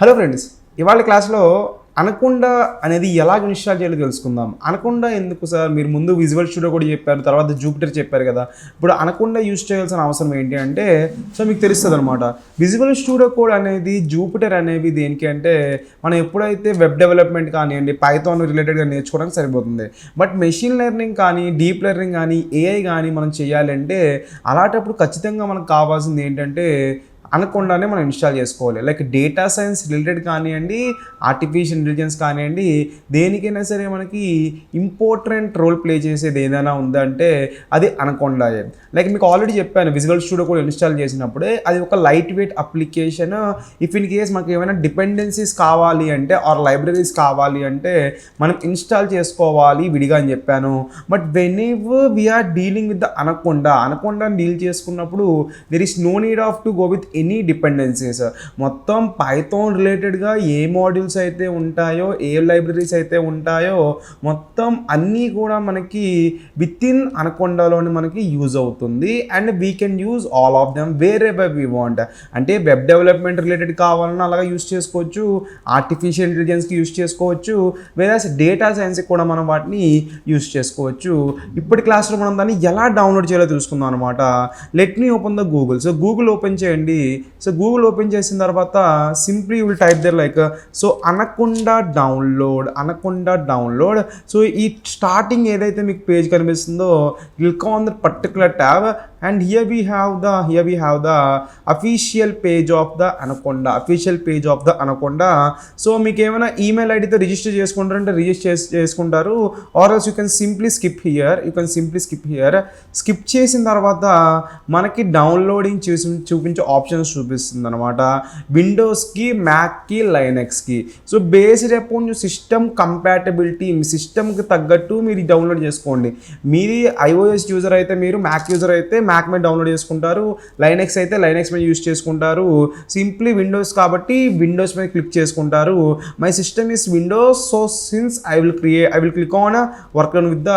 Hello friends, ఇవాళ క్లాస్లో anaconda అనేది ఎలా ఇన్స్టాల్ చేయాలో తెలుసుకుందాం. అనకొండా ఎందుకు సార్? మీరు ముందు విజువల్ స్టూడియో కూడా చెప్పారు, తర్వాత జూపిటర్ చెప్పారు కదా. ఇప్పుడు అనకొండా యూజ్ చేయాల్సిన అవసరం ఏంటి అంటే, సో మీకు తెలుస్తుంది అనమాట. విజువల్ స్టూడియో కోడ్ అనేది, జూపిటర్ అనేవి దేనికి అంటే, మనం ఎప్పుడైతే వెబ్ డెవలప్మెంట్ కానివ్వండి, పైథాన్ రిలేటెడ్గా నేర్చుకోవడానికి సరిపోతుంది. బట్ మెషిన్ లెర్నింగ్ కానీ, డీప్ లెర్నింగ్ కానీ, ఏఐ కానీ మనం చేయాలంటే, అలాంటప్పుడు ఖచ్చితంగా మనకు కావాల్సింది ఏంటంటే అనకొండానే మనం ఇన్స్టాల్ చేసుకోవాలి. లైక్ డేటా సైన్స్ రిలేటెడ్ కానివ్వండి, ఆర్టిఫిషియల్ ఇంటెలిజెన్స్ కానివ్వండి, దేనికైనా సరే మనకి ఇంపార్టెంట్ రోల్ ప్లే చేసేది ఏదైనా ఉందంటే అది అనకొండాయే. లైక్ మీకు ఆల్రెడీ చెప్పాను, విజువల్ స్టూడియో కూడా ఇన్స్టాల్ చేసినప్పుడే అది ఒక light weight application. If in case మనకి ఏమైనా డిపెండెన్సీస్ కావాలి అంటే ఆర్ లైబ్రరీస్ కావాలి అంటే మనం ఇన్స్టాల్ చేసుకోవాలి విడిగా అని చెప్పాను. But whenever we are dealing with the అనకొండాని డీల్ చేసుకున్నప్పుడు there is no need of to go with any dependencies. మొత్తం పైథాన్ రిలేటెడ్గా ఏ మాడ్యూల్స్ అయితే ఉంటాయో, ఏ లైబ్రరీస్ అయితే ఉంటాయో మొత్తం అన్నీ కూడా మనకి విత్ ఇన్ అనకొండాలోని మనకి యూజ్ అవుతుంది. And we can use all of them wear ever we want. అంటే వెబ్ డెవలప్మెంట్ రిలేటెడ్ కావాలన్నా అలాగా యూజ్ చేసుకోవచ్చు, ఆర్టిఫిషియల్ ఇంటెలిజెన్స్కి యూజ్ చేసుకోవచ్చు, వేరే డేటా సైన్స్కి కూడా మనం వాటిని యూజ్ చేసుకోవచ్చు. ఇప్పటి క్లాస్లో మనం దాన్ని ఎలా డౌన్లోడ్ చేయాలో తెలుసుకుందాం అనమాట. Let me open the Google. So Google open చేయండి. సో గూగుల్ ఓపెన్ చేసిన తర్వాత simply you will type there like so Anaconda download. So ఈ స్టార్టింగ్ ఏదైతే మీకు పేజ్ కనిపిస్తుందో click on the particular tab and here we have the official page of the Anaconda. So మీకు ఏమైనా email ఐడితో register చేసుకుంటారంటే రిజిస్టర్ చేసుకుంటారు, or else you can simply skip here. Skip చేసిన తర్వాత మనకి డౌన్లోడింగ్ చూపించే ఆప్షన్స్ చూపిస్తుంది అనమాట. విండోస్కి, మ్యాక్కి, లైనక్స్కి. So based upon you system compatibility, మీ సిస్టమ్కి తగ్గట్టు మీరు డౌన్లోడ్ చేసుకోండి. మీది iOS యూజర్ అయితే మీరు, మ్యాక్ యూజర్ అయితే మ్యాక్ మీద డౌన్లోడ్ చేసుకుంటారు, లైనక్స్ అయితే లైనక్స్ మీద యూజ్ చేసుకుంటారు, సింప్లీ విండోస్ కాబట్టి విండోస్ మీద క్లిక్ చేసుకుంటారు. My system is Windows, so since I will click on work on with the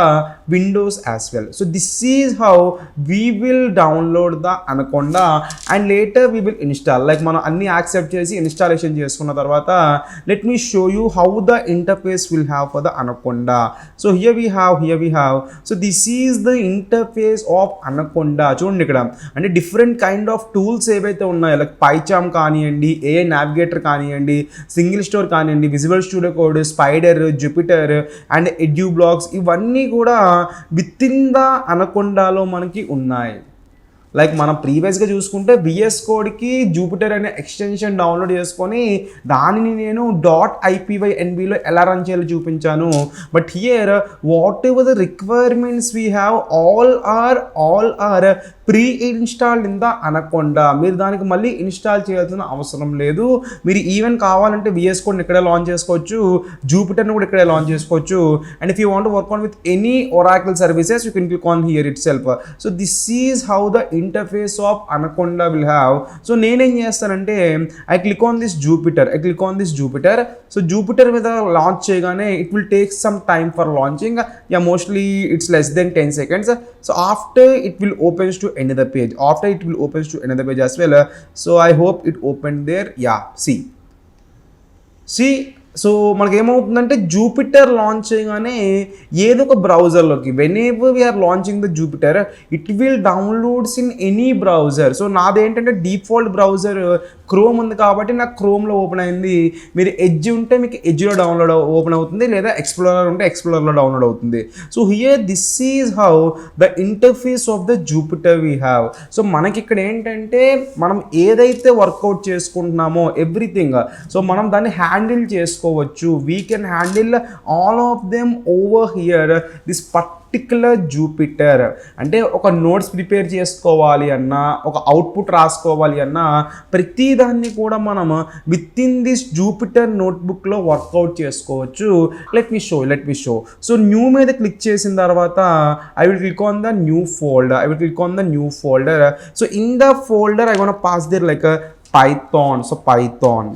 Windows as well. So this is how we will download the anaconda and later we will install. Like మనం అన్ని accept చేసి installation చేసుకున్న తర్వాత let me show you how the interface will have for the anaconda. So here we have so this is the interface of anaconda. చూడండి ఇక్కడ అంటే different kind of tools ఏవైతే ఉన్నాయో, లైక్ పైచామ్ కానివ్వండి, ఏఐ నావిగేటర్ కానివ్వండి, single store కానివ్వండి, visual studio code, spider, Jupiter and edu blocks, ఇవన్నీ కూడా విత్ ఇన్ ద అనకొండాలో మనకి ఉన్నాయి. లైక్ మనం ప్రీవియస్గా చూసుకుంటే విఎస్ కోడ్కి జూపిటర్ అనే ఎక్స్టెన్షన్ డౌన్లోడ్ చేసుకొని దానిని నేను .ipynbలో ఎలా రన్ చేయాలో చూపించాను. But here whatever the requirements we have all are pre installed in the Anaconda. మీరు దానికి మళ్ళీ ఇన్స్టాల్ చేయాల్సిన అవసరం లేదు. మీరు ఈవెన్ కావాలంటే విఎస్ కోడ్ని ఇక్కడే లాంచ్ చేసుకోవచ్చు, జూపిటర్ని కూడా ఇక్కడే లాంచ్ చేసుకోవచ్చు. And if you want work on with any Oracle services you can click on here it self. So this is how the interface of anaconda will have. So నేనేం చేస్తానంటే I click on this Jupiter. So Jupiter మీద launch చేయగానే it will take some time for launching. Mostly it's less than 10 seconds. So after it will opens to another page as well. So I hope it opened there. Yeah, see so మనకి ఏమవుతుందంటే Jupyter launch చేయగానే ఏదో ఒక బ్రౌజర్లోకి, whenever we are launching the Jupyter it will downloads in any browser. So నాదేంటంటే default browser Chrome ఉంది కాబట్టి నాకు క్రోమ్లో ఓపెన్ అయింది. మీరు ఎడ్జ్ ఉంటే మీకు ఎడ్జ్లో డౌన్లోడ్ ఓపెన్ అవుతుంది, లేదా ఎక్స్ప్లోరర్ ఉంటే ఎక్స్ప్లోరర్లో డౌన్లోడ్ అవుతుంది. So here this is how the interface of the Jupiter we have. So మనకి ఇక్కడ ఏంటంటే మనం ఏదైతే వర్కౌట్ చేసుకుంటున్నామో ఎవ్రీథింగ్, సో మనం దాన్ని హ్యాండిల్ చేసుకోవచ్చు. We can handle all of them over here. This particular Jupiter అంటే ఒక నోట్స్ ప్రిపేర్ చేసుకోవాలి అన్నా, ఒక అవుట్పుట్ రాసుకోవాలి అన్నా, ప్రతిదాన్ని కూడా మనం విత్ ఇన్ దిస్ జూపిటర్ నోట్బుక్లో వర్కౌట్ చేసుకోవచ్చు. Let me show. So new మీద క్లిక్ చేసిన తర్వాత I will click on the new folder. So in the folder I want pass there like Python. So Python.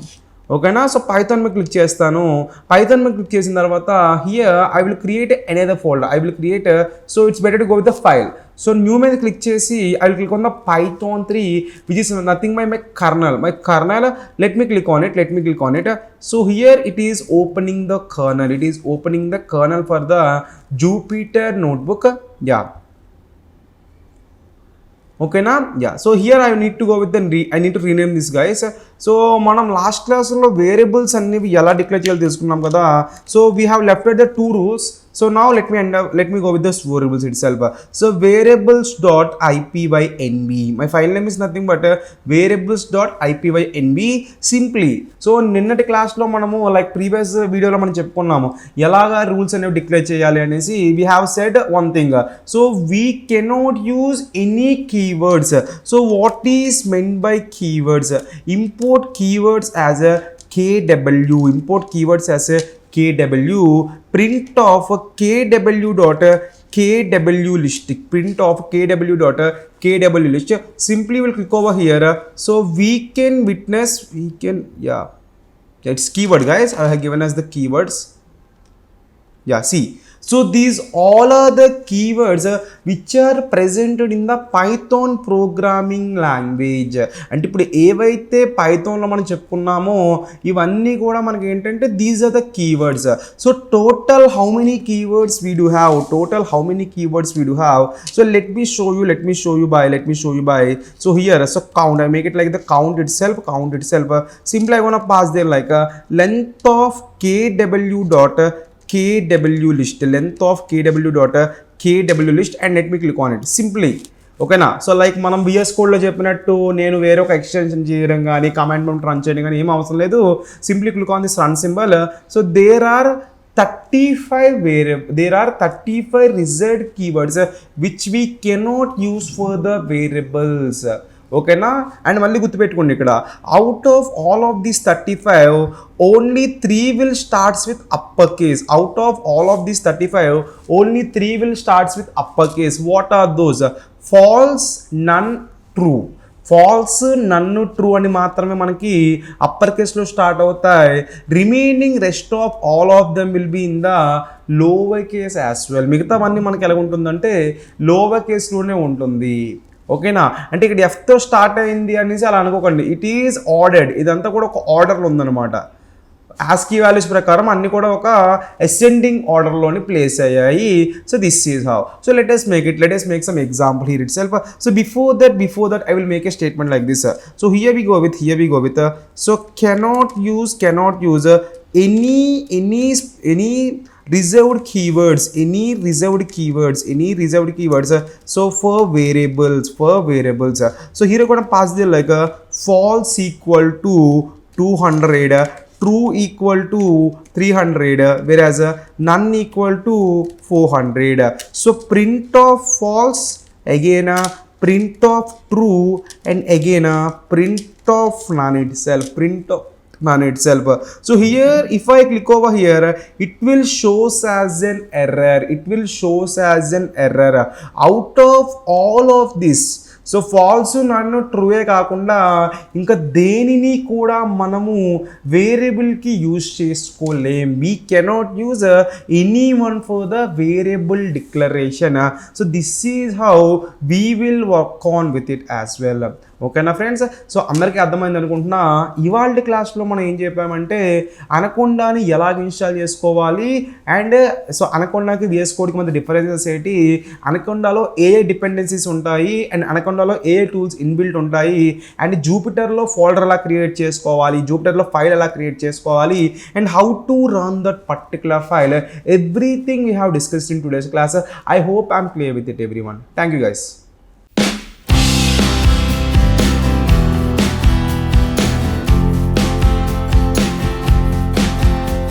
ఓకేనా. సో పైథాన్ మీద click చేస్తాను. Python మీద click చేసిన తర్వాత here I will create another folder. I will create, so it's better to go with the file. So new మీద click చేసి I will click on the Python 3 which is nothing but my kernel. Let me click on it. So here it is opening the kernel for the Jupyter notebook. Yeah. Okay na? Yeah. So here I need to go with I need to rename this, guys. So మనం last క్లాస్లో variables అనేవి ఎలా declare చేయాలో తెలుసుకున్నాం కదా. So we have left the 2 rules. So now let me go with this variables itself. So variables.ipynb, my file name is nothing but variables.ipynb simply. So నిన్నటి క్లాస్లో మనము లైక్ ప్రీవియస్ వీడియోలో మనం చెప్పుకున్నాము ఎలాగా రూల్స్ అనేవి డిక్లేర్ చేయాలి అనేసి. We have said one thing. So we cannot use any keywords. So what is meant by keywords? Import keywords as a KW. Print of KW list. Simply we'll click over here. So we can it's keyword, guys. I have given us the keywords. Yeah, see. So these all are the keywords which are presented in the Python programming language. అంటే ఇప్పుడు ఏవైతే పైథాన్లో మనం చెప్పుకున్నామో ఇవన్నీ కూడా మనకి ఏంటంటే these are the keywords. So total how many keywords we do have? So let me show you by so here, so count, I make it like the count itself. Simply I want to pass there like a length of KW list, and let me click on it simply. ఓకేనా. So like మనం VS కోడ్లో చెప్పినట్టు నేను వేరే ఒక extension చేయడం కానీ command prompt run చేయడం కానీ ఏం అవసరం లేదు. Simply click on this run symbol. So there are 35 reserved keywords which we cannot use for the variables. ఓకేనా. అండ్ మళ్ళీ గుర్తుపెట్టుకోండి ఇక్కడ out of all of these 35 only 3 will starts with uppercase. Only 3 will starts with uppercase. What are those? False, none, true. True అని మాత్రమే మనకి upper కేస్లో start అవుతాయి. Remaining rest of all of them will be in the lower case as well. మిగతావన్నీ మనకి ఎలా ఉంటుందంటే lower కేస్లోనే ఉంటుంది. ఓకేనా. అంటే ఇక్కడ ఎఫ్తో స్టార్ట్ అయింది అనేసి అలా అనుకోకండి. It is ordered. ఇదంతా కూడా ఒక ఆర్డర్లో ఉందన్నమాట. ASCII వాల్యూస్ ప్రకారం అన్ని కూడా ఒక అసెండింగ్ ఆర్డర్లోని ప్లేస్ అయ్యాయి. So this is how. So let us make some example here itself. So before that I will make a statement like this. So here we go with so cannot use any reserved keywords. So for variables. So here I'm going to pass the like a false equal to 200, true equal to 300, whereas none equal to 400. So print of false, again print of true, and again print of none itself. So here if I click over here, it will shows as an error. Out of all of this, so false నన్ను ట్రూయే కాకుండా ఇంకా దేనిని కూడా మనము వేరియబుల్కి use చేసుకోలేం. We cannot use any one for the variable declaration. So this is how we will work on with it as well. ఓకేనా ఫ్రెండ్స్. సో అందరికీ అర్థమైంది అనుకుంటున్నా. ఇవాళ క్లాస్లో మనం ఏం చెప్పామంటే అనకొండాని ఎలాగ ఇన్స్టాల్ చేసుకోవాలి, అండ్ సో అనకొండాకి VS కోడ్కి మధ్య డిఫరెన్సెస్ ఏంటి, అనకొండాలో ఏ డిపెండెన్సీస్ ఉంటాయి, అండ్ అనకొండాలో ఏ టూల్స్ ఇన్బిల్ట్ ఉంటాయి, అండ్ జూపిటర్లో ఫోల్డర్ ఎలా క్రియేట్ చేసుకోవాలి, జూపిటర్లో ఫైల్ ఎలా క్రియేట్ చేసుకోవాలి, and how to run that particular file. Everything we have discussed in today's class. I hope I'm clear with it everyone. Thank you guys.